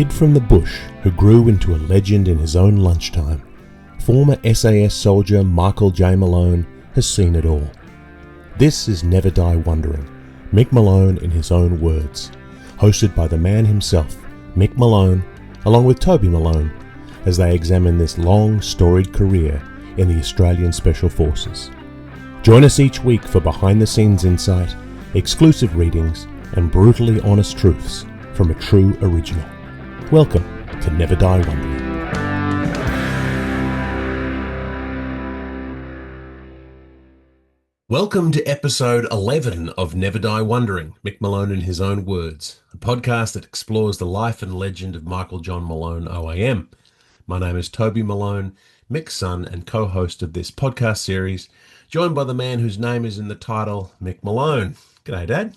kid from the bush who grew into a legend in his own lunchtime, former SAS soldier Michael J. Malone has seen it all. This is Never Die Wondering, Mick Malone in his own words, hosted by the man himself, Mick Malone, along with Toby Malone, as they examine this long, storied career in the Australian Special Forces. Join us each week for behind-the-scenes insight, exclusive readings, and brutally honest truths from a true original. Welcome to Never Die Wondering. Welcome to episode 11 of Never Die Wondering, Mick Malone in his own words, a podcast that explores the life and legend of Michael John Malone, OAM. My name is Toby Malone, Mick's son and co-host of this podcast series, joined by the man whose name is in the title, Mick Malone. G'day, Dad.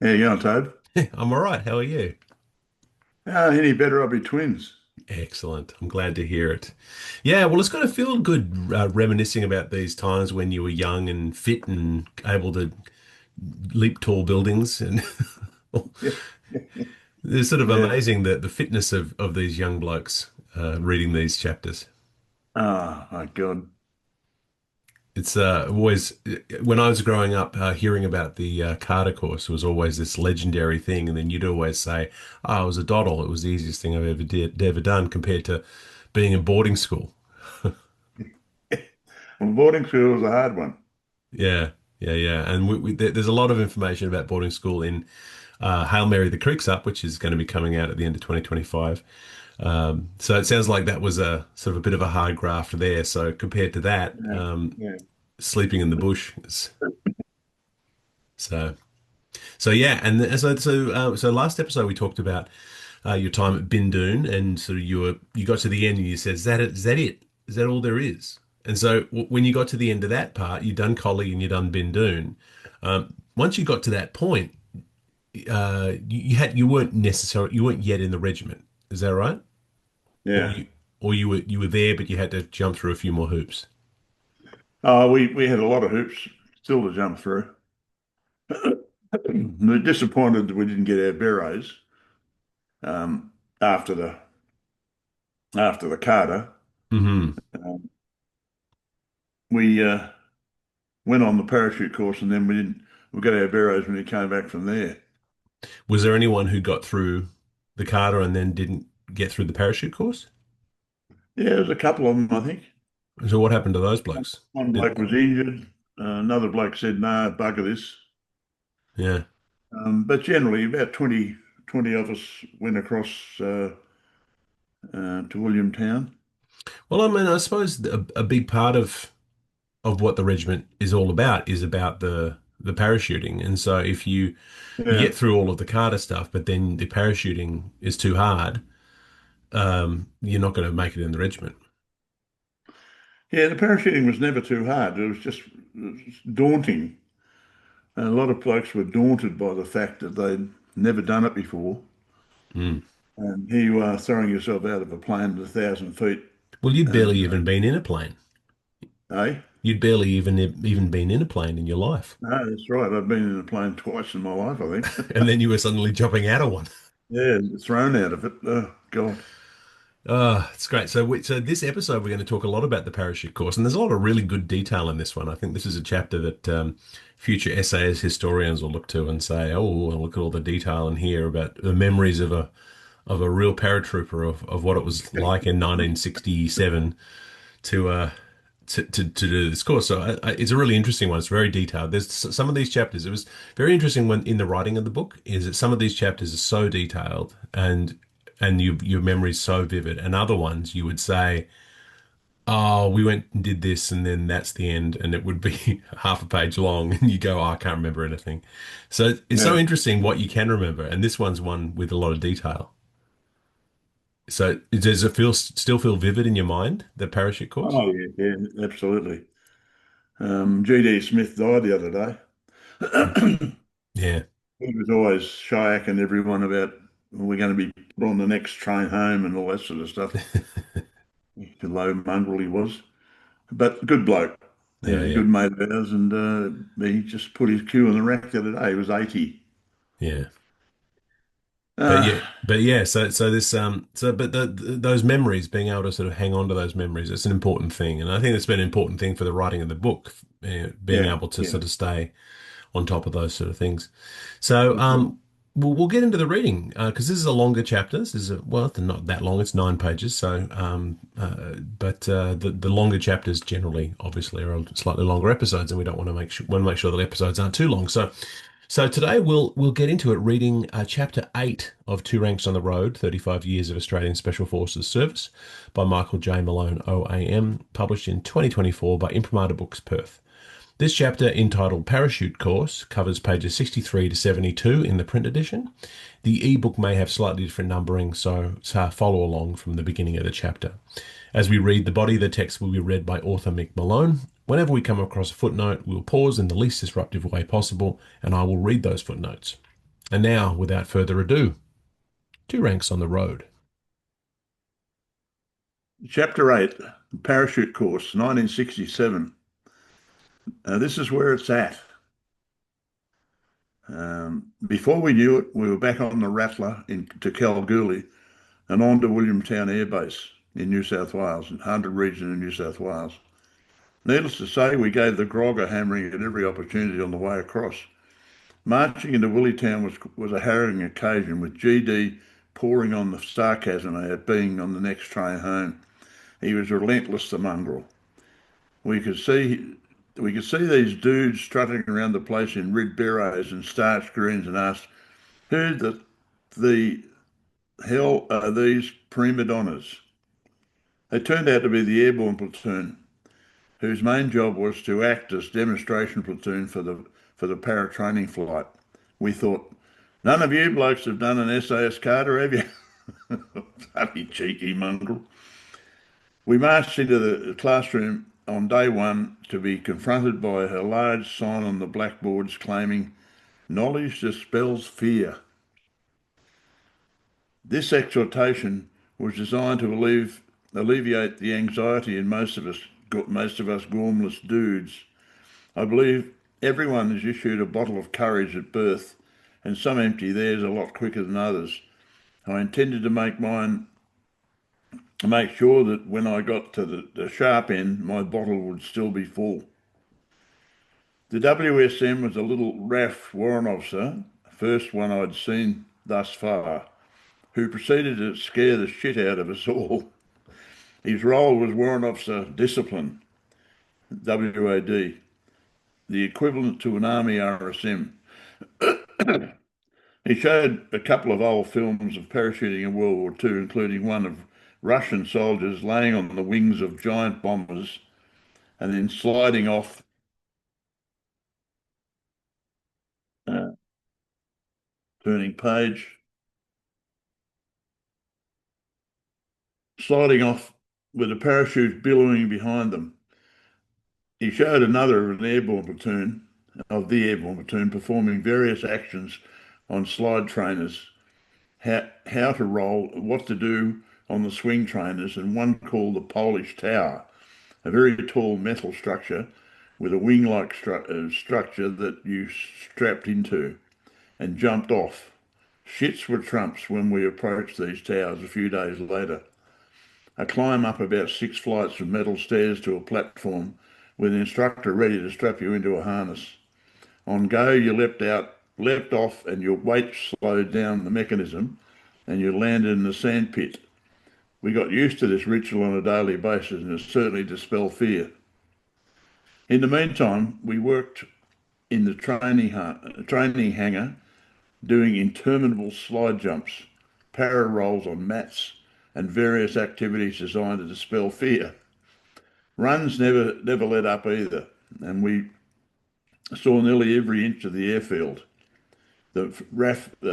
How you going, Toad? I'm all right. How are you? Any better, I'll be twins. Excellent. I'm glad to hear it. Yeah, well, it's got to feel good reminiscing about these times when you were young and fit and able to leap tall buildings. And it's sort of Yeah. amazing the fitness of these young blokes reading these chapters. Oh, my God. It's always, when I was growing up, hearing about the Carter course was always this legendary thing. And then you'd always say, oh, I was a doddle. It was the easiest thing I've ever done compared to being in boarding school. Well, boarding school was a hard one. Yeah, yeah. And there's a lot of information about boarding school in Hail Mary the Creek's Up, which is going to be coming out at the end of 2025. So it sounds like that was a sort of a bit of a hard graft there. So compared to that, Yeah. Yeah. sleeping in the bush. So so yeah, and so last episode we talked about your time at Bindoon, and so you got to the end and you said, Is that it? Is that all there is?" And so when you got to the end of that part, you'd done Collie and you'd done Bindoon. Once you got to that point, you weren't yet in the regiment. Is that right? Or Yeah. you were there, but you had to jump through a few more hoops. We had a lot of hoops still to jump through. We're disappointed that we didn't get our berets um, after the Carter. Hmm. Um, we went on the parachute course, and then we got our berets when we came back from there. Was there anyone who got through the Carter and then didn't get through the parachute course? Yeah, there's a couple of them, I think. So what happened to those blokes? One bloke was injured. Another bloke said, "No, bugger this." Yeah. But generally, about 20 of us went across to Williamtown. Well, I mean, I suppose a big part of what the regiment is all about is about the parachuting. And so if you Yeah, get through all of the Carter stuff, but then the parachuting is too hard, you're not going to make it in the regiment. yeah. The parachuting was never too hard. It was daunting. And a lot of blokes were daunted by the fact that they'd never done it before. Mm. And here you are throwing yourself out of a plane at 1,000 feet. Well, you'd barely And even been in a plane. hey, You'd barely even been in a plane in your life, no, that's right. I've been in a plane twice in my life, I think. and then you were suddenly jumping out of one. Yeah, thrown out of it. Oh, God. Oh, it's great. So this episode, we're going to talk a lot about the parachute course, and there's a lot of really good detail in this one. I think this is a chapter that future SAS historians will look to and say, "Oh, look at all the detail in here about the memories of a real paratrooper of what it was like in 1967 to to do this course." So it's a really interesting one. It's very detailed. There's some of these chapters. It was very interesting when in the writing of the book is that some of these chapters are so detailed and your memory's so vivid, and other ones you would say, "Oh, we went and did this, and then that's the end," and it would be half a page long, and you go, "Oh, I can't remember anything." So it's so Yeah. interesting what you can remember, and this one's one with a lot of detail. So does it still feel vivid in your mind, the parachute course? Oh, yeah, yeah, absolutely. GD Smith died the other day. Yeah. He was always shyaking everyone about, "Well, we're going to be put on the next train home," and all that sort of stuff. The low mongrel he was, but good bloke. He's Yeah, a yeah, good mate of ours, and he just put his cue in the rack the other day. He was 80. yeah. But Uh, yeah, so this but those memories, being able to sort of hang on to those memories, it's an important thing, and I think it's been an important thing for the writing of the book, being yeah, able to yeah. sort of stay on top of those sort of things. So Well, we'll get into the reading because this is a longer chapter. This is well, it's not that long. It's 9 pages. So but the longer chapters generally, obviously, are slightly longer episodes, and we don't want to make sure that episodes aren't too long. So today we'll get into it reading chapter 8 of Two Ranks on the Road, 35 Years of Australian Special Forces Service by Michael J. Malone OAM, published in 2024 by Imprimatur Books, Perth. This chapter, entitled Parachute Course, covers pages 63 to 72 in the print edition. The ebook may have slightly different numbering, so follow along from the beginning of the chapter. As we read, the body of the text will be read by author Mick Malone. Whenever we come across a footnote, we'll pause in the least disruptive way possible, and I will read those footnotes. And now, without further ado, Two Ranks on the Road. Chapter 8, Parachute Course, 1967. This is where it's at. Before we knew it, we were back on the Rattler to Kalgoorlie and on to Williamtown Air Base in New South Wales, in Hunter region in New South Wales. Needless to say, we gave the grog a hammering at every opportunity on the way across. Marching into Williamtown was a harrowing occasion, with GD pouring on the sarcasm at being on the next train home. He was relentless, the mongrel. We could see we could see these dudes strutting around the place in red berets and starched greens and asked, who the hell are these prima donnas? They turned out to be the airborne platoon, whose main job was to act as demonstration platoon for the para training flight. We thought, none of you blokes have done an SAS Carter, have you? Bloody cheeky mongrel. We marched into the classroom on day one to be confronted by a large sign on the blackboards claiming, knowledge dispels fear. This exhortation was designed to alleviate the anxiety in most of us gormless dudes. I believe everyone is issued a bottle of courage at birth, and some empty theirs a lot quicker than others. I intended to make sure that when I got to the sharp end, my bottle would still be full. The WSM was a little RAF warrant officer, first one I'd seen thus far, who proceeded to scare the shit out of us all. His role was Warrant Officer Discipline, WAD, the equivalent to an Army RSM. He showed a couple of old films of parachuting in World War II, including one of Russian soldiers laying on the wings of giant bombers and then sliding off, uh, turning page, sliding off with a parachute billowing behind them. He showed another of the airborne platoon, performing various actions on slide trainers, how to roll, what to do on the swing trainers, and one called the Polish Tower, a very tall metal structure with a wing-like structure that you strapped into and jumped off. Shits were trumps when we approached these towers a few days later. A climb up about 6 flights of metal stairs to a platform with an instructor ready to strap you into a harness. On go, you leapt off, and your weight slowed down the mechanism, and you landed in the sandpit. We got used to this ritual on a daily basis, and it certainly dispelled fear. In the meantime, we worked in the training hangar, doing interminable slide jumps, para rolls on mats, and various activities designed to dispel fear. Runs never let up either, and we saw nearly every inch of the airfield. The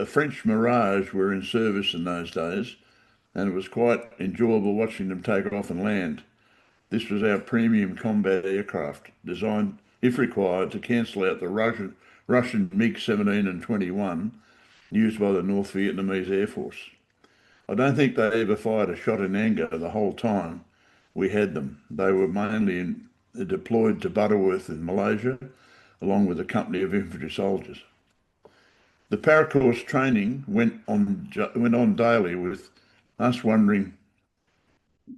French Mirage were in service in those days, and it was quite enjoyable watching them take off and land. This was our premium combat aircraft, designed, if required, to cancel out the Russian MiG-17 and 21 used by the North Vietnamese Air Force. I don't think they ever fired a shot in anger the whole time we had them. They were deployed to Butterworth in Malaysia, along with a company of infantry soldiers. The paracourse training went on daily with us wondering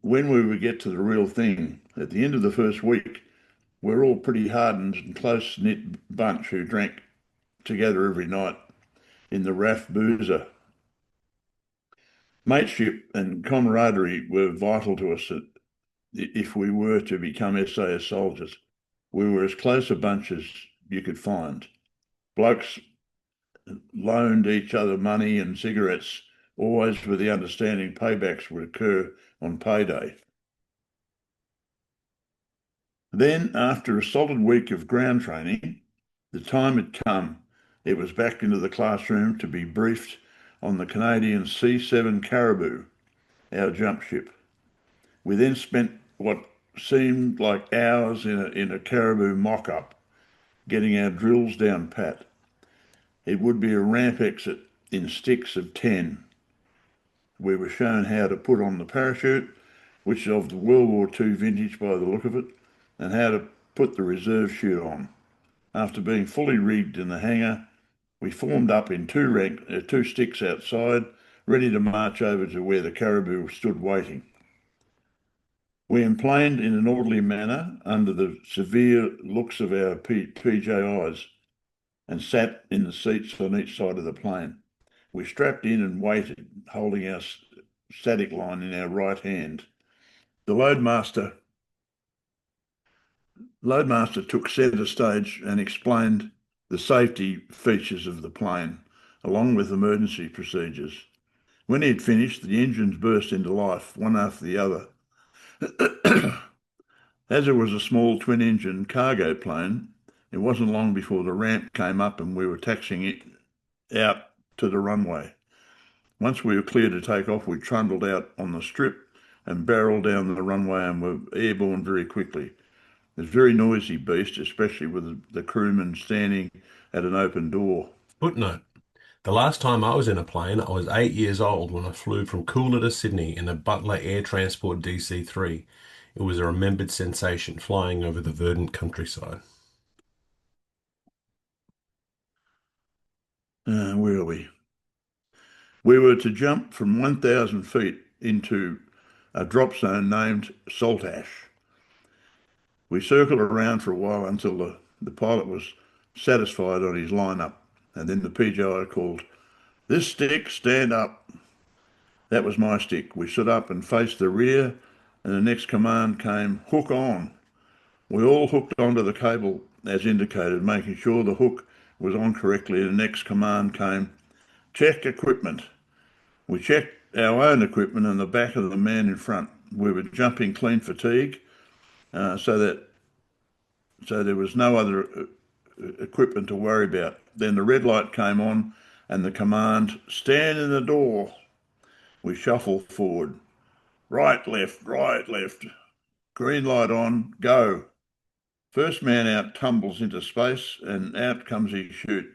when we would get to the real thing. At the end of the first week, we're all pretty hardened and close-knit bunch who drank together every night in the RAF boozer. Mateship and camaraderie were vital to us if we were to become SAS soldiers. We were as close a bunch as you could find. Blokes loaned each other money and cigarettes, always with the understanding paybacks would occur on payday. Then, after a solid week of ground training, the time had come. It was back into the classroom to be briefed on the Canadian C-7 Caribou, our jump ship. We then spent what seemed like hours in a Caribou mock-up, getting our drills down pat. It would be a ramp exit in sticks of 10. We were shown how to put on the parachute, which is of the World War II vintage by the look of it, and how to put the reserve chute on. After being fully rigged in the hangar, we formed up in two sticks outside, ready to march over to where the Caribou stood waiting. We emplaned in an orderly manner under the severe looks of our PJIs and sat in the seats on each side of the plane. We strapped in and waited, holding our static line in our right hand. The loadmaster took centre stage and explained the safety features of the plane, along with emergency procedures. When he had finished, the engines burst into life, one after the other. As it was a small twin-engine cargo plane, it wasn't long before the ramp came up and we were taxiing it out to the runway. Once we were clear to take off, we trundled out on the strip and barreled down the runway and were airborne very quickly. It was a very noisy beast, especially with the crewman standing at an open door. Footnote. The last time I was in a plane, I was 8 years old when I flew from Coolah to Sydney in a Butler Air Transport DC-3. It was a remembered sensation flying over the verdant countryside. Where are we? We were to jump from 1,000 feet into a drop zone named Saltash. We circled around for a while until the pilot was satisfied on his lineup, and then the PJI called, "This stick, stand up." That was my stick. We stood up and faced the rear, and the next command came, "Hook on." We all hooked onto the cable as indicated, making sure the hook was on correctly. The next command came, "Check equipment." We checked our own equipment and the back of the man in front. We were jumping clean fatigue, so there was no other equipment to worry about. Then the red light came on and the command, "Stand in the door." We shuffled forward. Right, left, right, left. Green light on, go. First man out tumbles into space and out comes his chute.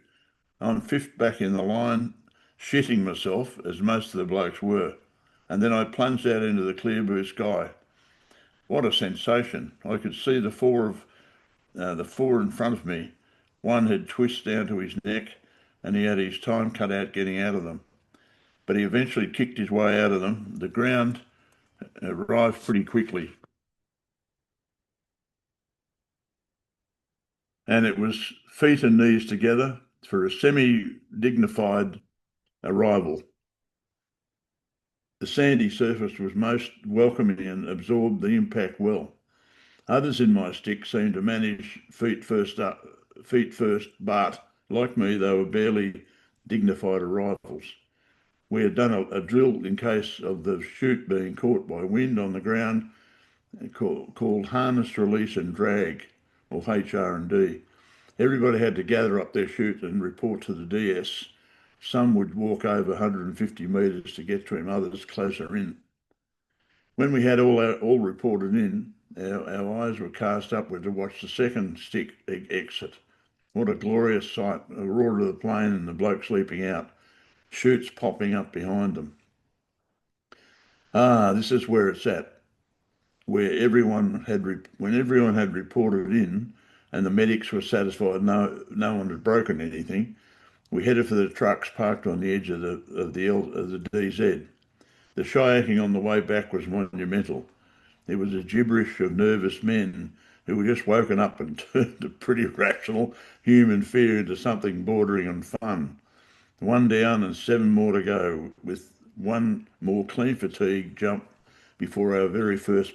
I'm fifth back in the line, shitting myself, as most of the blokes were. And then I plunged out into the clear blue sky. What a sensation. I could see the four in front of me. One had twisted down to his neck and he had his time cut out getting out of them. But he eventually kicked his way out of them. The ground arrived pretty quickly. And it was feet and knees together for a semi-dignified arrival. The sandy surface was most welcoming and absorbed the impact well. Others in my stick seemed to manage feet first, but like me, they were barely dignified arrivals. We had done a drill in case of the chute being caught by wind on the ground, called harness release and drag, or HR&D. Everybody had to gather up their chute and report to the DS. Some would walk over 150 metres to get to him, others closer in. When we had all reported in, our eyes were cast upward to watch the second stick exit. What a glorious sight, a roar of the plane and the bloke sleeping out, chutes popping up behind them. This is where it's at, when everyone had reported in and the medics were satisfied no one had broken anything. We headed for the trucks parked on the edge of the DZ. The shaking on the way back was monumental. It was a gibberish of nervous men who were just woken up and turned a pretty rational human fear into something bordering on fun. One down and seven more to go, with one more clean fatigue jump before our very first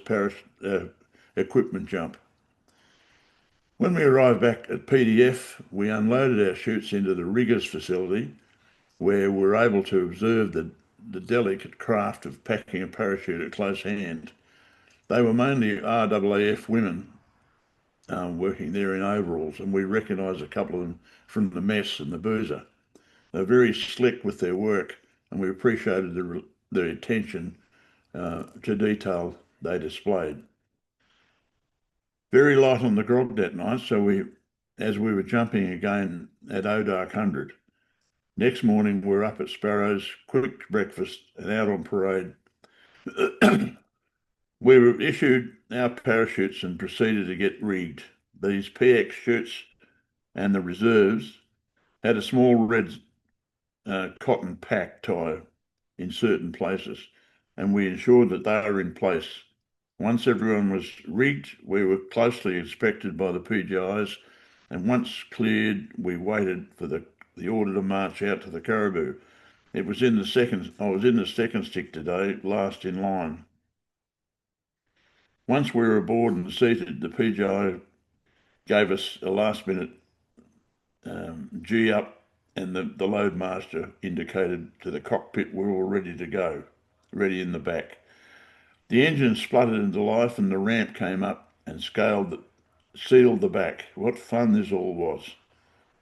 equipment jump. When we arrived back at PDF, we unloaded our chutes into the riggers facility, where we were able to observe the delicate craft of packing a parachute at close hand. They were mainly RAAF women working there in overalls, and we recognised a couple of them from the mess and the boozer. They were very slick with their work, and we appreciated the attention to detail they displayed. Very light on the grog that night, as we were jumping again at Odark 100. Next morning, we were up at Sparrow's, quick breakfast, and out on parade. We were issued our parachutes and proceeded to get rigged. These PX chutes and the reserves had a small red cotton pack tie in certain places, and we ensured that they were in place. Once everyone was rigged, we were closely inspected by the PGIs, and once cleared, we waited for the order to march out to the caribou. I was in the second stick today, last in line. Once we were aboard and seated, the PGI gave us a last minute G up, and the load master indicated to the cockpit we're all ready to go, ready in the back. The engine spluttered into life and the ramp came up and sealed the back. What fun this all was.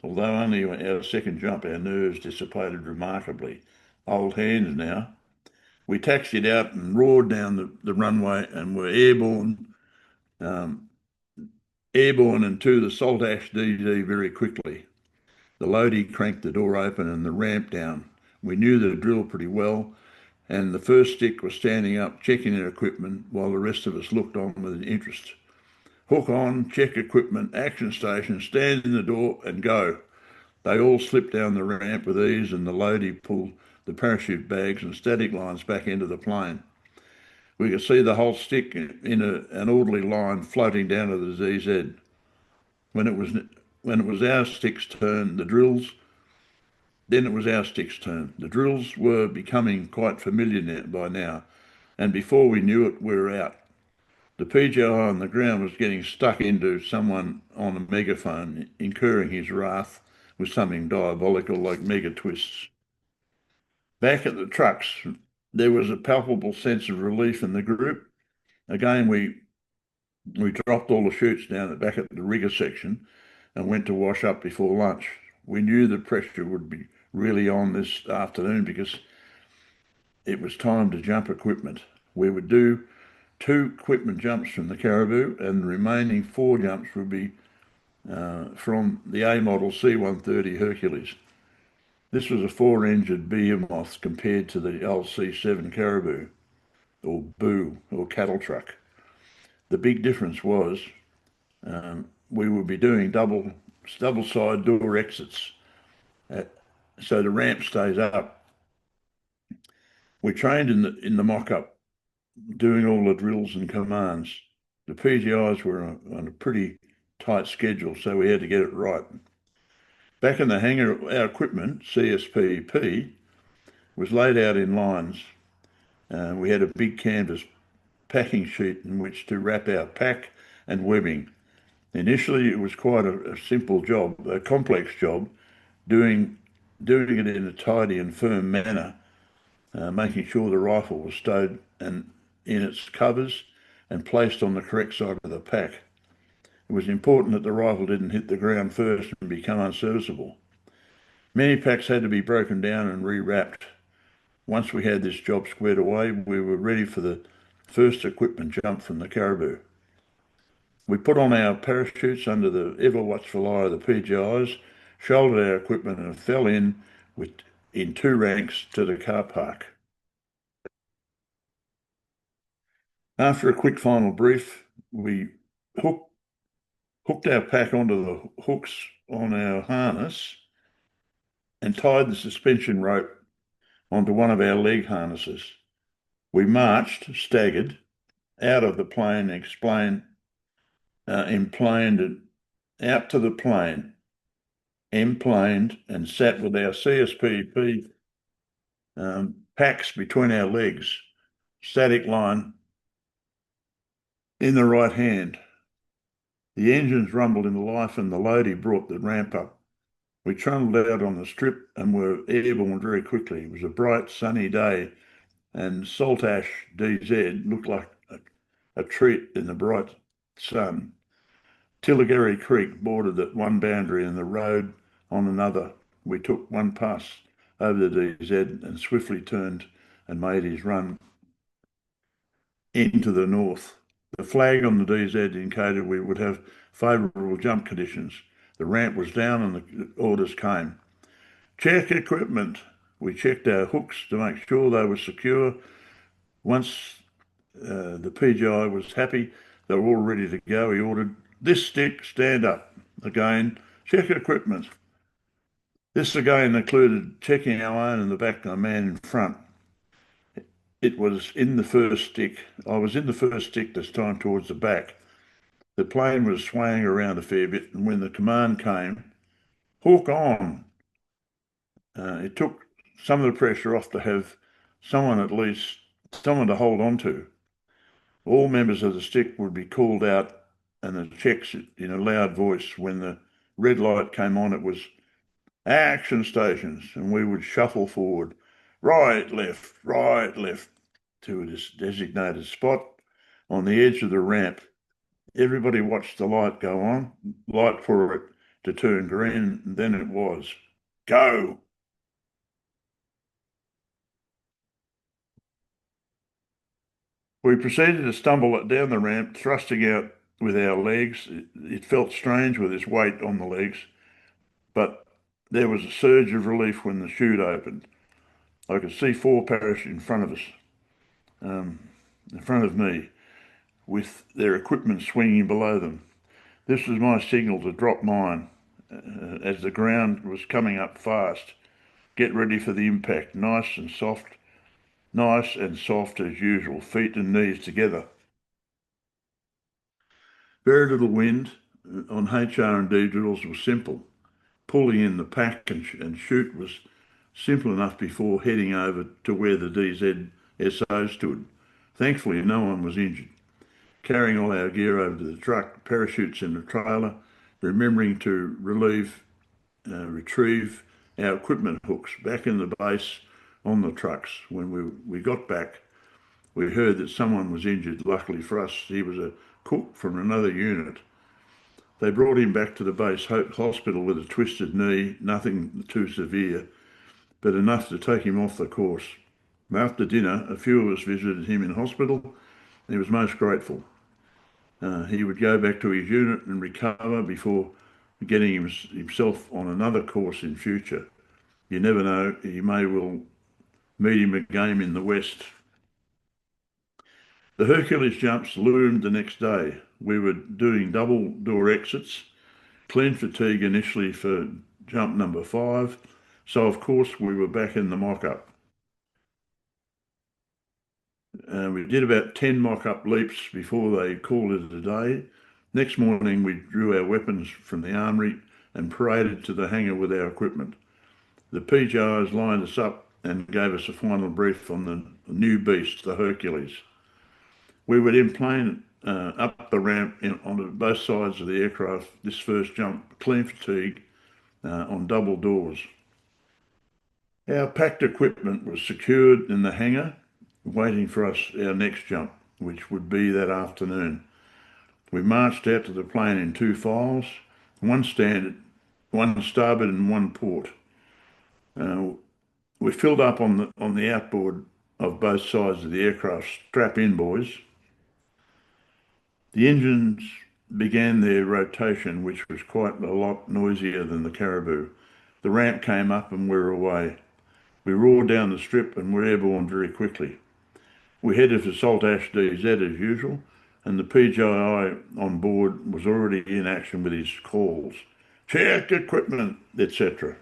Although only our second jump, our nerves dissipated remarkably. Old hands now. We taxied out and roared down the runway and were um, airborne into the Salt Ash DD very quickly. The loadie cranked the door open and the ramp down. We knew the drill pretty well, and the first stick was standing up, checking their equipment, while the rest of us looked on with interest. Hook on, check equipment, action station, stand in the door and go. They all slipped down the ramp with ease, and the loadie pulled the parachute bags and static lines back into the plane. We could see the whole stick in an orderly line floating down to the ZZ. When it was when it was our stick's turn, then it was our stick's turn. The drills were becoming quite familiar by now, and before we knew it, we were out. The PGI on the ground was getting stuck into someone on a megaphone, incurring his wrath with something diabolical like mega twists. Back at the trucks, there was a palpable sense of relief in the group. Again, we dropped all the chutes down back at the rigger section and went to wash up before lunch. We knew the pressure would be really on this afternoon because it was time to jump equipment. We would do 2 equipment jumps from the Caribou, and the remaining 4 jumps would be from the A model C-130 Hercules. This was a 4-engined behemoth compared to the old C-7 Caribou, or Boo, or cattle truck. The big difference was we would be doing double side door exits, so the ramp stays up. We trained in the mock-up, doing all the drills and commands. The PGIs were on a pretty tight schedule, so we had to get it right. Back in the hangar, our equipment, CSPP, was laid out in lines. We had a big canvas packing sheet in which to wrap our pack and webbing. Initially, it was quite a simple job, a complex job, doing it in a tidy and firm manner, making sure the rifle was stowed and in its covers and placed on the correct side of the pack. It was important that the rifle didn't hit the ground first and become unserviceable. Many packs had to be broken down and rewrapped. Once we had this job squared away, we were ready for the first equipment jump from the Caribou. We put on our parachutes under the ever-watchful eye of the PGIs, shouldered our equipment and fell in 2 ranks to the car park. After a quick final brief, we hooked our pack onto the hooks on our harness and tied the suspension rope onto one of our leg harnesses. We marched, staggered, out of the plane, emplaned it out to the plane, emplaned, and sat with our CSPP packs between our legs, static line in the right hand. The engines rumbled into life and the loadie brought the ramp up. We trundled out on the strip and were airborne very quickly. It was a bright, sunny day, and Saltash DZ looked like a treat in the bright sun. Tillagary Creek bordered at one boundary and the road on another. We took one pass over the DZ and swiftly turned and made his run into the north. The flag on the DZ indicated we would have favourable jump conditions. The ramp was down and the orders came. Check equipment. We checked our hooks to make sure they were secure. Once the PGI was happy, they were all ready to go. He ordered, "This stick, stand up." Again, check equipment. This again included checking our own and the back of the man in front. It was in the first stick. I was in the first stick this time towards the back. The plane was swaying around a fair bit, and when the command came, "Hook on," it took some of the pressure off to have someone at least, someone to hold on to. All members of the stick would be called out and the checks in a loud voice. When the red light came on, it was action stations, and we would shuffle forward, right, left, to a designated spot on the edge of the ramp. Everybody watched the light go on, light for it to turn green, and then it was go. We proceeded to stumble down the ramp, thrusting out with our legs. It felt strange with this weight on the legs, but there was a surge of relief when the chute opened. I could see four parachutes in front of us, in front of me, with their equipment swinging below them. This was my signal to drop mine as the ground was coming up fast. Get ready for the impact. Nice and soft as usual, feet and knees together. Very little wind on HR&D drills was simple. Pulling in the pack and chute was simple enough before heading over to where the DZSO stood. Thankfully, no one was injured. Carrying all our gear over to the truck, parachutes in the trailer, remembering to retrieve our equipment hooks back in the base on the trucks. When we got back, we heard that someone was injured. Luckily for us, he was a cook from another unit. They brought him back to the base hospital with a twisted knee, nothing too severe, but enough to take him off the course. After dinner, a few of us visited him in hospital, and he was most grateful. He would go back to his unit and recover before getting himself on another course in future. You never know, you may well meet him again in the West. The Hercules jumps loomed the next day. We were doing double door exits, clean fatigue initially for jump number 5, so of course we were back in the mock-up. We did about 10 mock-up leaps before they called it a day. Next morning, we drew our weapons from the armoury and paraded to the hangar with our equipment. The PGIs lined us up and gave us a final brief on the new beast, the Hercules. We would then plane up the ramp onto both sides of the aircraft, this first jump, clean fatigue, on double doors. Our packed equipment was secured in the hangar, waiting for us, our next jump, which would be that afternoon. We marched out to the plane in 2 files, one standard, one starboard and one port. We filled up on the outboard of both sides of the aircraft. Strap in, boys. The engines began their rotation, which was quite a lot noisier than the Caribou. The ramp came up and we were away. We roared down the strip and were airborne very quickly. We headed for Saltash DZ as usual, and the PGI on board was already in action with his calls. Check equipment, etc.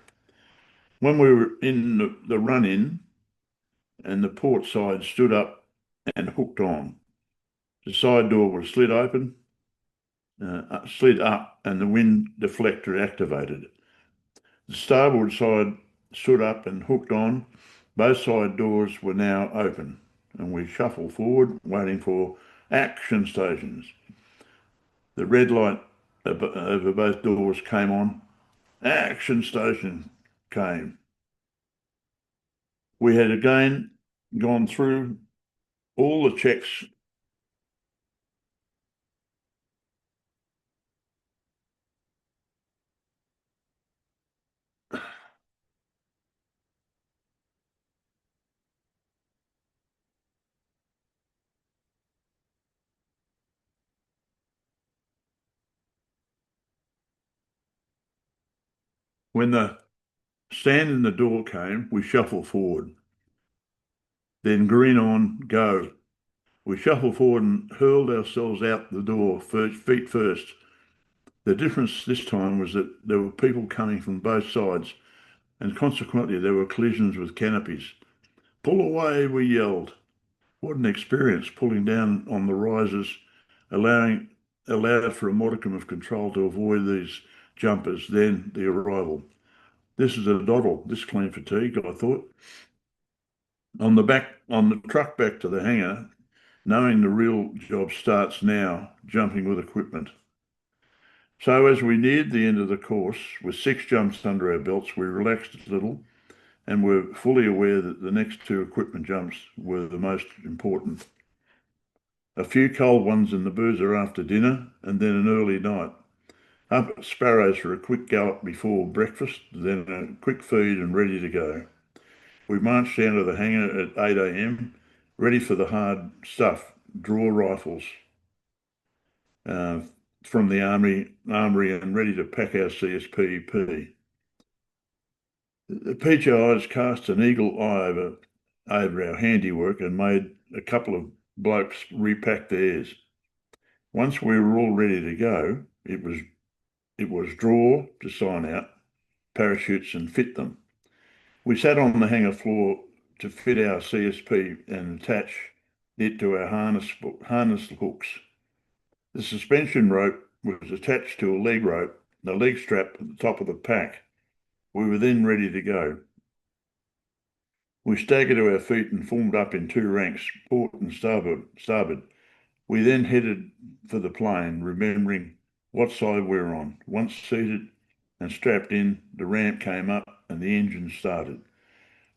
When we were in the run-in and the port side stood up and hooked on, the side door was slid up and the wind deflector activated. The starboard side stood up and hooked on. Both side doors were now open, and we shuffled forward, waiting for action stations. The red light over both doors came on. Action station came. We had again gone through all the checks. When the stand in the door came, we shuffled forward. Then green on, go. We shuffled forward and hurled ourselves out the door, feet first. The difference this time was that there were people coming from both sides, and consequently there were collisions with canopies. Pull away, we yelled. What an experience pulling down on the risers, allowed for a modicum of control to avoid these jumpers, then the arrival. This is a doddle, this clean fatigue, I thought. On the truck back to the hangar, knowing the real job starts now, jumping with equipment. So as we neared the end of the course, with 6 jumps under our belts, we relaxed a little and were fully aware that the next 2 equipment jumps were the most important. A few cold ones in the boozer after dinner, and then an early night. Up at Sparrows for a quick gallop before breakfast, then a quick feed and ready to go. We marched down to the hangar at 8 a.m., ready for the hard stuff, draw rifles uh, from the armory and ready to pack our CSPP. The PGIs cast an eagle eye over our handiwork and made a couple of blokes repack theirs. Once we were all ready to go, it was draw to sign out, parachutes and fit them. We sat on the hangar floor to fit our CSP and attach it to our harness hooks. The suspension rope was attached to a leg rope, the leg strap at the top of the pack. We were then ready to go. We staggered to our feet and formed up in 2 ranks, port and starboard. We then headed for the plane, remembering what side we were on. Once seated and strapped in, the ramp came up and the engine started.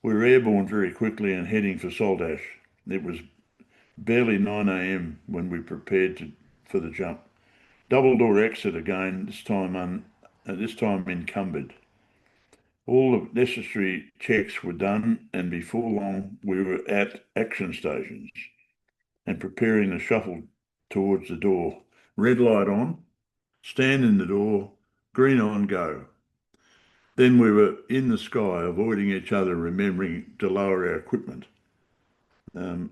We were airborne very quickly and heading for Saltash. It was barely 9 a.m. when we prepared for the jump. Double door exit again, this time encumbered. All the necessary checks were done, and before long we were at action stations and preparing to shuffle towards the door. Red light on, stand in the door, green on, go. Then we were in the sky, avoiding each other, remembering to lower our equipment. The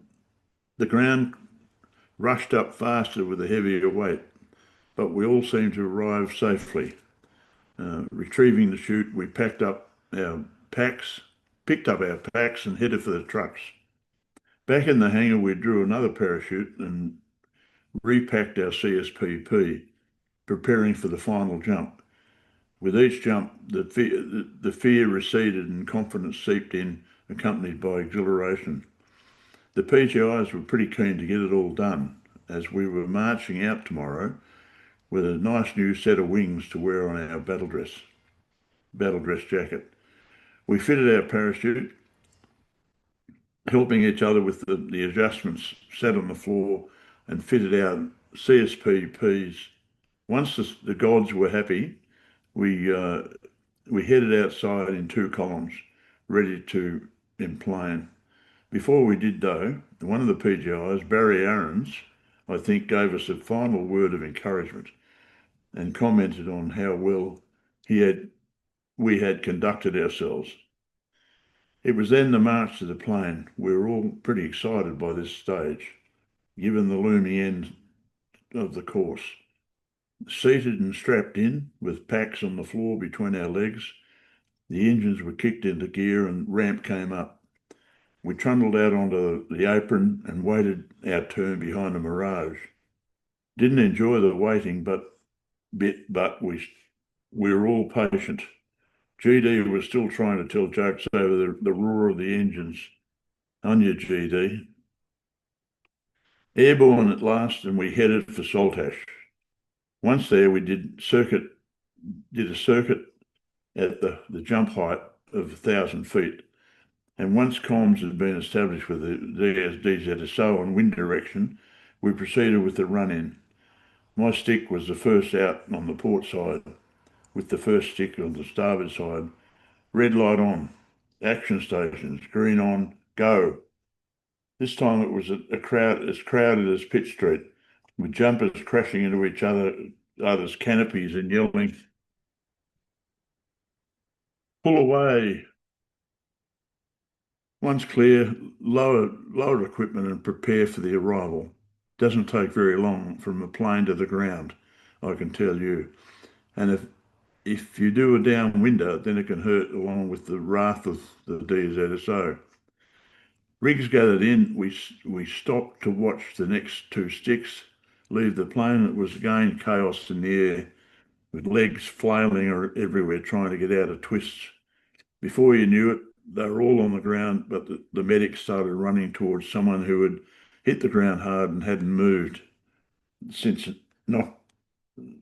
ground rushed up faster with a heavier weight, but we all seemed to arrive safely. Retrieving the chute, we picked up our packs and headed for the trucks. Back in the hangar, we drew another parachute and repacked our CSPP, preparing for the final jump. With each jump, the fear receded and confidence seeped in, accompanied by exhilaration. The PGIs were pretty keen to get it all done, as we were marching out tomorrow with a nice new set of wings to wear on our battle dress jacket. We fitted our parachute, helping each other with the adjustments, sat on the floor and fitted our CSPPs. Once the gods were happy, we headed outside in 2 columns, ready to emplane. Before we did though, one of the PGIs, Barry Aarons, I think, gave us a final word of encouragement and commented on how well we had conducted ourselves. It was then the march to the plane. We were all pretty excited by this stage, given the looming end of the course. Seated and strapped in, with packs on the floor between our legs, The engines were kicked into gear and ramp came up. We trundled out onto the apron and waited our turn behind a mirage. Didn't enjoy the waiting, but we were all patient. GD was still trying to tell jokes over the roar of the engines. On your GD. Airborne at last, and we headed for Saltash. Once there, we did a circuit at the jump height of 1,000 feet. And once comms had been established with the DZSO on wind direction, we proceeded with the run-in. My stick was the first out on the port side, with the first stick on the starboard side. Red light on, action stations, green on, go. This time it was a crowd as crowded as Pitt Street, with jumpers crashing into other's canopies and yelling, pull away. Once clear, lower equipment and prepare for the arrival. Doesn't take very long from a plane to the ground, I can tell you. And if you do a downwinder, then it can hurt along with the wrath of the DZSO. Rigs gathered in, we stopped to watch the next two sticks leave the plane. It was again chaos in the air, with legs flailing everywhere trying to get out of twists. Before you knew it, they were all on the ground, but the medics started running towards someone who had hit the ground hard and hadn't since, knocked,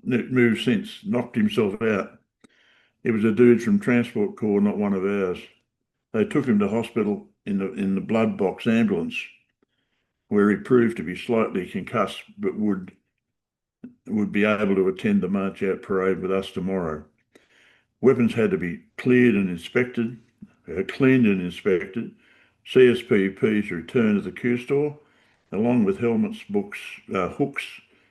moved since, knocked himself out. It was a dude from Transport Corps, not one of ours. They took him to hospital in the blood box ambulance, where he proved to be slightly concussed, but would be able to attend the march out parade with us tomorrow. Weapons had to be cleaned and inspected. CSPPs returned to the Q store, along with helmets, books, hooks,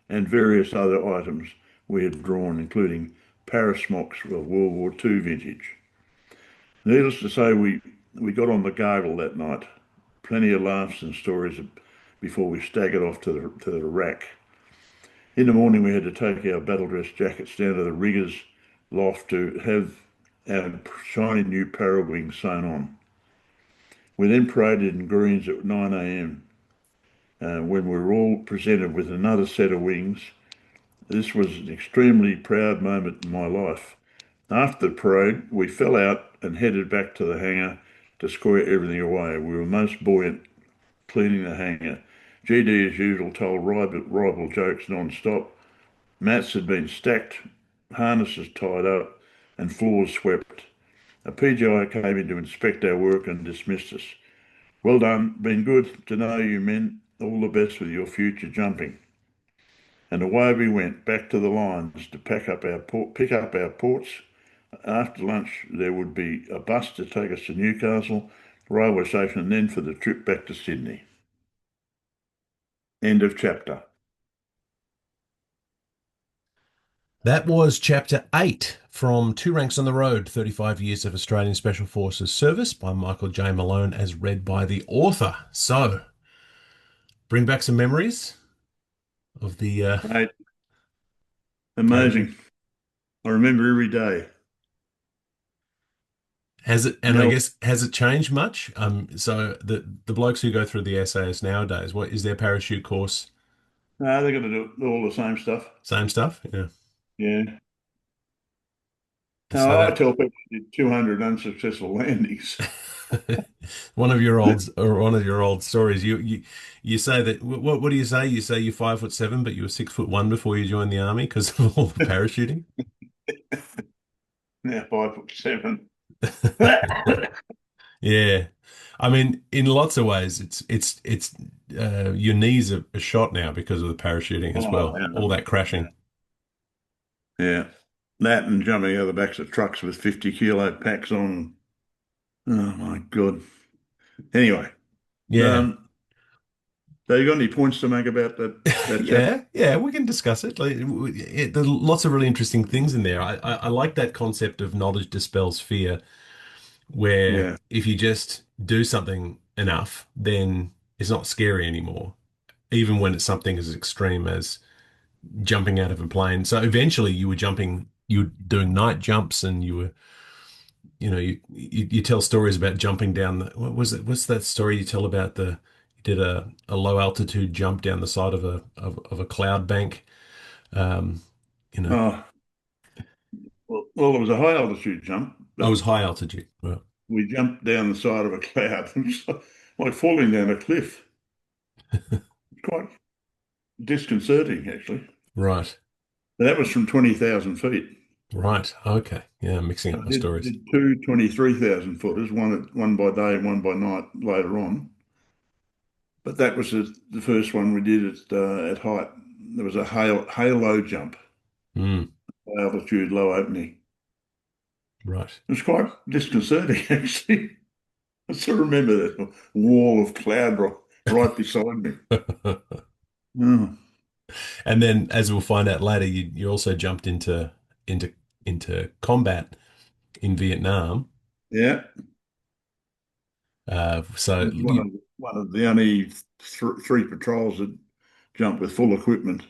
and various other items we had drawn, including parasmocks of World War II vintage. Needless to say, we got on the gargle that night. Plenty of laughs and stories before we staggered off to the rack. In the morning, we had to take our battle dress jackets down to the riggers' loft to have our shiny new para wings sewn on. We then paraded in greens at 9 a.m. When we were all presented with another set of wings. This was an extremely proud moment in my life. After the parade, we fell out and headed back to the hangar to square everything away. We were most buoyant cleaning the hangar. GD, as usual, told rival jokes non-stop. Mats had been stacked, harnesses tied up, and floors swept. A PGI came in to inspect our work and dismissed us. Well done, been good to know you men. All the best with your future jumping. And away we went back to the lines to pick up our ports. After lunch, there would be a bus to take us to Newcastle railway station, and then for the trip back to Sydney. End of chapter. That was chapter 8 from Two Ranks on the Road, 35 Years of Australian Special Forces Service by Michael J. Malone, as read by the author. So, bring back some memories of the Mate, parachute. amazing. I remember every day. Has it, and I Now, guess, has it changed much? So the blokes who go through the SAS nowadays, what is their parachute course? no, they're going to do all the same stuff. Same stuff? Yeah. Yeah. So Now, I that tell people I did 200 unsuccessful landings. one of your old stories. You say that what do you say? You say you're 5'7", but you were 6'1" before you joined the army because of all the parachuting. Now 5'7". Yeah, I mean, in lots of ways, it's your knees are shot now because of the parachuting as Oh, well. All that crashing. yeah. That and jumping out of the backs of trucks with 50-kilo packs on. Oh my God. Anyway, Yeah. um, so you got any points to make about that chapter? Yeah, we can discuss it. There's lots of really interesting things in there. I like that concept of knowledge dispels fear, where Yeah. if you just do something enough, then it's not scary anymore, even when it's something as extreme as jumping out of a plane. So eventually you were doing night jumps and you were you tell stories about jumping down the, what was it? What's that story you tell about you did a low altitude jump down the side of a cloud bank. Um, you know, Oh, well, it was a high altitude jump, I but was high altitude. Right. we jumped down the side of a cloud. It was like falling down a cliff. Quite disconcerting, actually. Right. But that was from 20,000 feet. Right. Okay. Yeah, I'm mixing I up my stories. did two 23,000 footers, one by day and one by night later on. But that was the first one we did at height. There was a halo jump, Mm, high altitude, low opening. right. It was quite disconcerting, actually. I still remember that wall of cloud right beside me. Oh, And then, as we'll find out later, you also jumped into into combat in Vietnam. yeah, So it was one of the only three patrols that jumped with full equipment,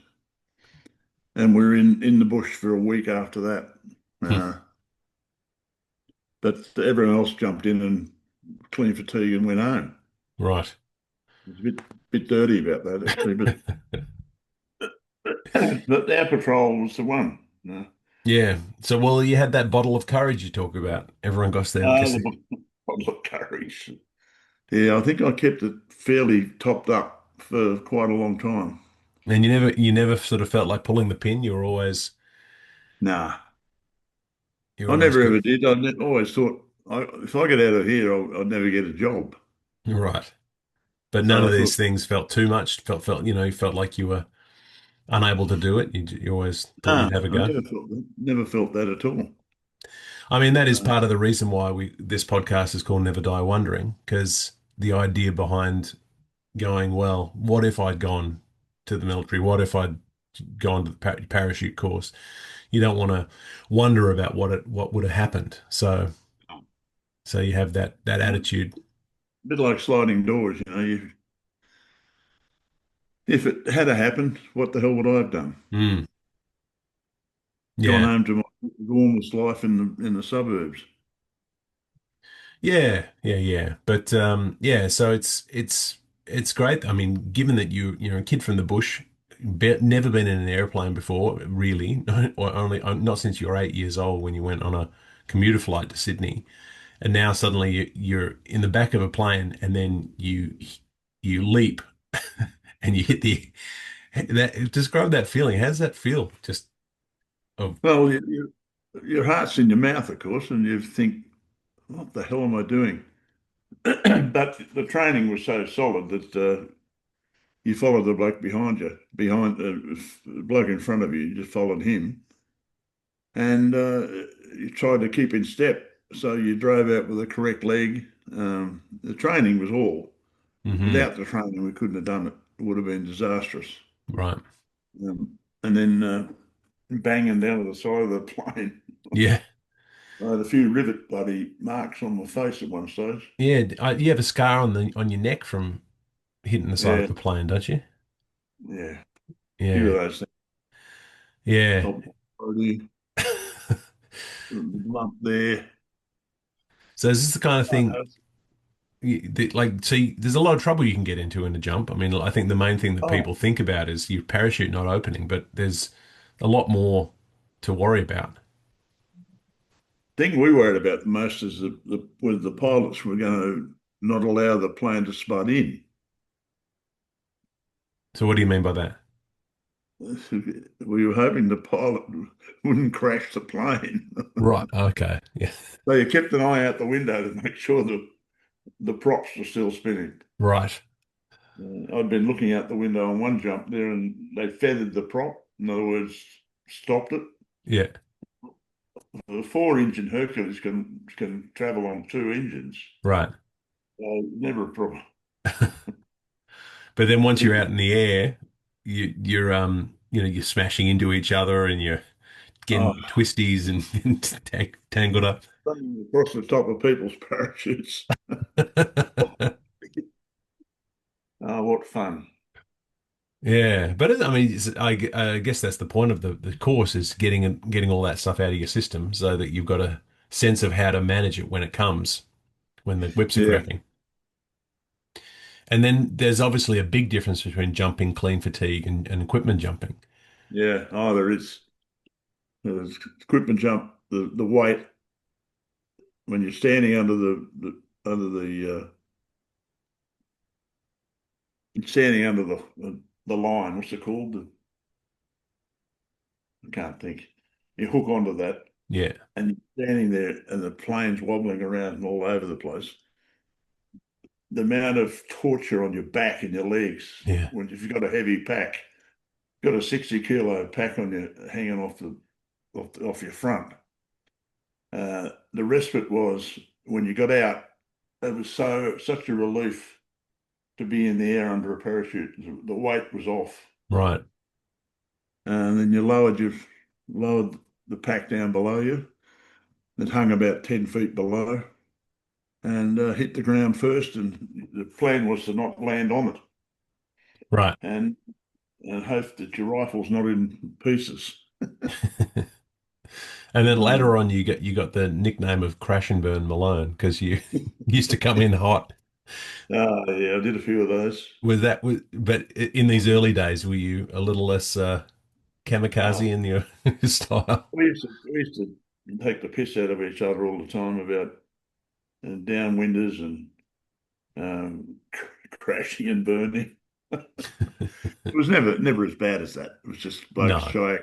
and we were in the bush for a week after that. Uh, but everyone else jumped in and clean fatigue and went home. right. It's a bit dirty about that actually, but but our patrol was the one. Yeah. So, well, you had that bottle of courage you talk about. Everyone got there. The bottle of courage. Yeah, I think I kept it fairly topped up for quite a long time. And you never sort of felt like pulling the pin. Nah, You were I always never good. ever did. Always thought if I get out of here, I'll never get a job. Right. But none So of I these thought, things felt too much. You felt like you were unable to do it. You always thought nah, you'd have a I go. never felt that at all. I mean, that is Uh, part of the reason why this podcast is called Never Die Wondering, because the idea behind going, well, what if I'd gone to the military? What if I'd gone to the parachute course? You don't want to wonder about what would have happened. So you have that a attitude. bit like sliding doors, if it had happened, what the hell would I have done? Mm, Gone yeah. home to my warmest life in the suburbs. Yeah, yeah, yeah. But yeah, so it's great. I mean, given that you're a kid from the bush, never been in an airplane before, really, or only not since you were 8 years old when you went on a commuter flight to Sydney, and now suddenly you're in the back of a plane, and then you leap and you hit the that. Describe that feeling. How does that feel? Just of Well, your heart's in your mouth, of course, and you think, what the hell am I doing? But the training was so solid that you followed the bloke behind the bloke in front of you. You just followed him, and you tried to keep in step. So you drove out with the correct leg. The training was all. hmm Without the training, we couldn't have done it. It would have been disastrous. right. And then banging down to the side of the plane. Yeah. I had a few rivet bloody marks on my face at one stage. Yeah, you have a scar on your neck from hitting the side of Yeah, the plane, don't you? yeah. A few of Yeah, those things. yeah. Top body, lump there. So is this the kind of thing Uh, there's a lot of trouble you can get into in a jump. I mean, I think the main thing that Oh, people think about is your parachute not opening, but there's a lot more to worry about. thing we worried about the most is whether the pilots were going to not allow the plane to spud in. So what do you mean by that? We were hoping the pilot wouldn't crash the plane. Right. Okay. Yeah. So you kept an eye out the window to make sure that the props were still spinning. Right. I'd been looking out the window on one jump there and they feathered the prop. In other words, stopped it. Yeah. The four-engine Hercules can travel on two engines. Right. Never a problem. But then once you're It, out in the air, you're smashing into each other and you're oh, getting twisties and, and tangled up. running across the top of people's parachutes. Oh, what fun. Yeah, but I mean, I guess that's the point of the course is getting all that stuff out of your system so that you've got sense of how to manage it when it comes, when the whips are Yeah, cracking. And then there's obviously a big difference between jumping clean fatigue and equipment jumping. yeah. Oh, there is. There's equipment jump. The weight when you're standing under the line. What's it called? I can't think. You hook onto that, Yeah, and you're standing there, and the plane's wobbling around and all over the place. The amount of torture on your back and your legs yeah, when if you've got a heavy pack, got a 60 kilo pack on you hanging off your front. The respite was when you got out. It was such a relief to be in the air under a parachute. The weight was off, right, and then you lowered the pack down below you. It hung about 10 feet below, and hit the ground first. And the plan was to not land on it, right. and hope that your rifle's not in pieces. And then Um, later on, you got the nickname of Crash and Burn Malone because you used to come in hot. yeah, I did a few of those. But in these early days, were you a little less kamikaze Oh, in your style? we used to take the piss out of each other all the time about downwinders and crashing and burning. It was never as bad as that. It was just blokes No, shy.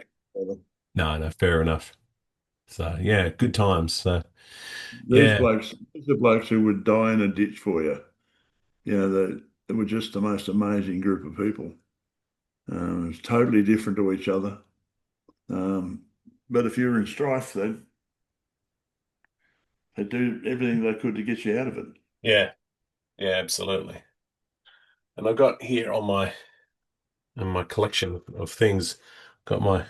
no, no, fair enough. So yeah, good times. So yeah, These are blokes who would die in a ditch for you. You know, they were just the most amazing group of people. It was totally different to each other. Um, but if you were in strife, they'd do everything they could to get you out of it. yeah, yeah, absolutely. And I got here on my collection of things, got my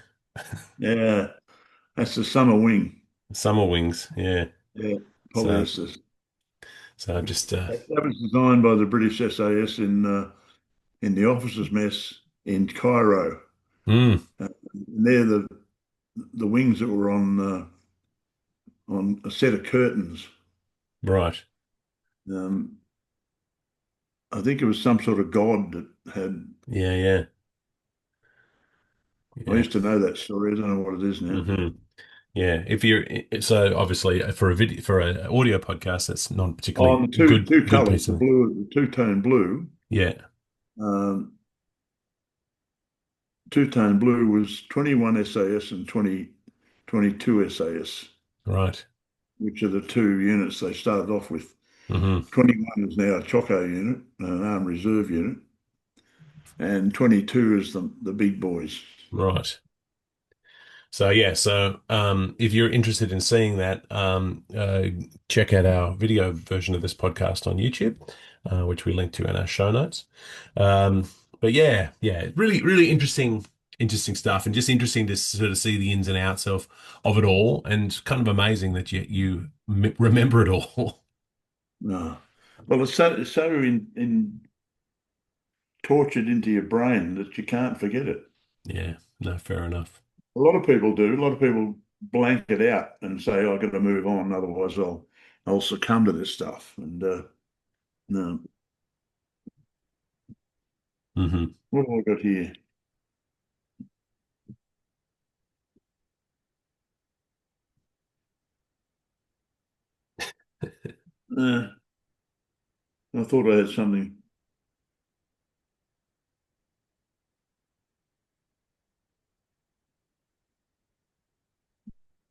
Yeah, that's the summer wing. summer wings. Yeah. Yeah, So polyester. so I've just That was designed by the British SAS in the officers' mess in Cairo. mm, And they're the wings that were on a set of curtains. right. Um, I think it was some sort of god that had. Yeah, yeah, I yeah. used to know that story. I don't know what it is now. hmm Yeah, if you're so obviously for a video for an audio podcast, that's not a On particularly the two good colours, piece the of blue, the two-tone blue. yeah, Um, Two-tone blue was 21 SAS and 22 SAS, right. which are the two units they started off with. hmm 21 is now a Choco unit, an armed reserve unit, and 22 is the big boys. Right. So yeah, so if you're interested in seeing that, check out our video version of this podcast on YouTube, which we link to in our show notes. But yeah, yeah, really, really interesting stuff, and just interesting to sort of see the ins and outs of it all, and kind of amazing that you remember it all. No. Well, it's so tortured into your brain that you can't forget it. Yeah, no, fair enough. A lot of people do. A lot of people blank it out and say, "I've got to move on, otherwise I'll succumb to this stuff." And no, hmm what have I got here? Uh, I thought I had something.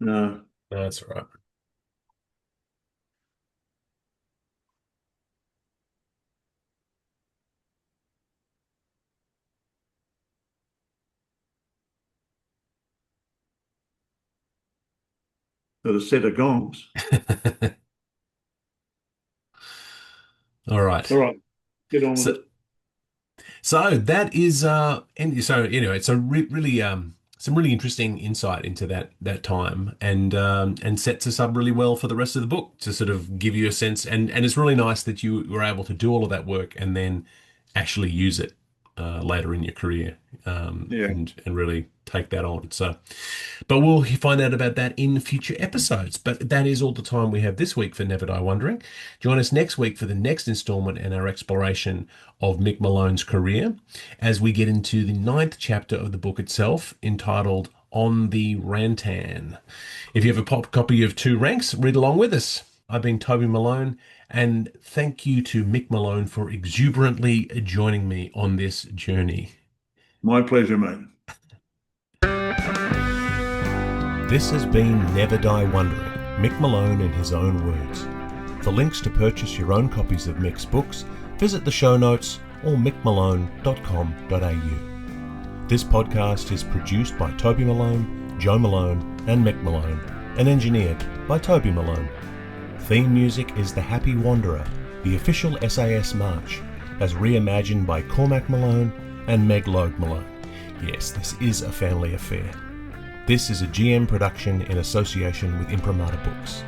No, That's all right. got a set of gongs. All right. All right, get on with So it. So that is, and so anyway, it's a really some really interesting insight into that time, and sets us up really well for the rest of the book to sort of give you a sense, and it's really nice that you were able to do all of that work and then actually use it later in your career, Yeah. and really. take that on. So, but we'll find out about that in future episodes. But that is all the time we have this week for Never Die Wondering. Join us next week for the next installment and our exploration of Mick Malone's career as we get into the 9th chapter of the book itself, entitled On the Rantan. If you have a pop copy of Two Ranks, read along with us. I've been Toby Malone, and thank you to Mick Malone for exuberantly joining me on this journey. My pleasure, mate. This has been Never Die Wondering, Mick Malone in his own words. For links to purchase your own copies of Mick's books, visit the show notes or mickmalone.com.au. This podcast is produced by Toby Malone, Joe Malone, and Mick Malone, and engineered by Toby Malone. Theme music is The Happy Wanderer, the official SAS march, as reimagined by Cormac Malone and Meg Logue Malone. Yes, this is a family affair. This is a GM production in association with Imprimatur Books.